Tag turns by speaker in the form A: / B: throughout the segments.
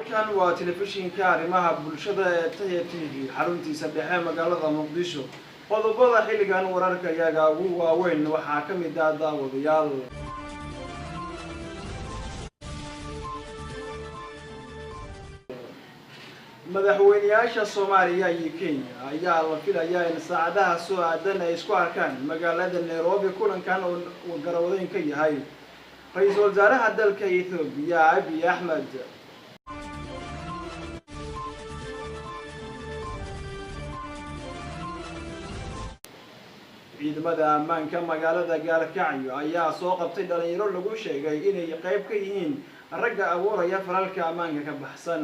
A: halkan waa telefishinka arrimaha bulshada ee Tayo TV xaruntiisa dhexe magaalada Muqdisho qodobada xilligan wararka iyaga ugu waaweyn waxaa ka mid ah daawadayaal madaxweynayaasha Soomaaliya iyo Kenya ayaa la filayaa in saacadaha soo aadan ay isku arkaan magaalada Nairobi kulankan oo garoodeen ka yahay ra'iisul wasaaraha dalka Ethiopia Abiy Ahmed ciidamada ammaanka magaalada Gaalkacyo ayaa soo qabtay dhalinyaro lagu sheegay inay qayb ka yihiin ragga awooraya falalka ammaanka ka baxsan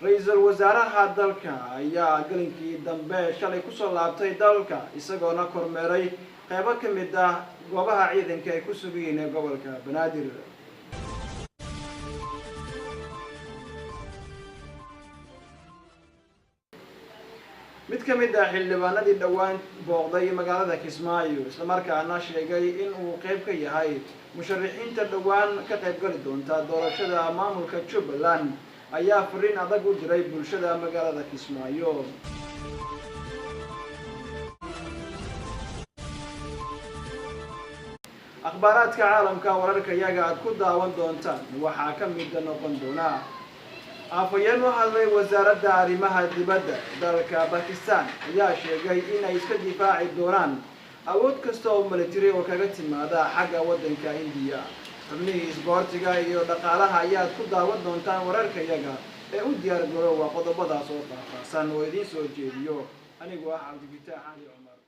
A: ra'iisul wasaaraha dalka ayaa galinkii dambe shalay ku soo laabtay dalka isagoona kormeeray qaybo ka mid ah goobaha ciidanka ay ku sugayeen ee gobolka Banaadir mid ka mid ah xildhibaanadii dhawaan booqday magaalada Kismaayo isla markaana sheegay in uu qayb ka yahay musharaxiinta dhawaan ka qayb gali doonta doorashada maamulka Jubbaland ayaa fariin adag u diray bulshada magaalada Kismaayo akhbaraadka caalamka wararka iyaga aad ku daawan doontaan waxaa ka mid noqon doona afayeen u hadlay wasaaradda arrimaha dibadda dalka Pakistan ayaa sheegay in ay iska difaaci doonaan awood kasta oo military oo kaga timaada xagga waddanka India xubnihii isboortiga iyo dhaqaalaha ayaad ku daawan doontaan wararka iyaga ee u diyaar garoowa qodobadaas oo faahfaahsan oo idiin soo jeediyo anigu ah Cabdi Fataax Ali Umar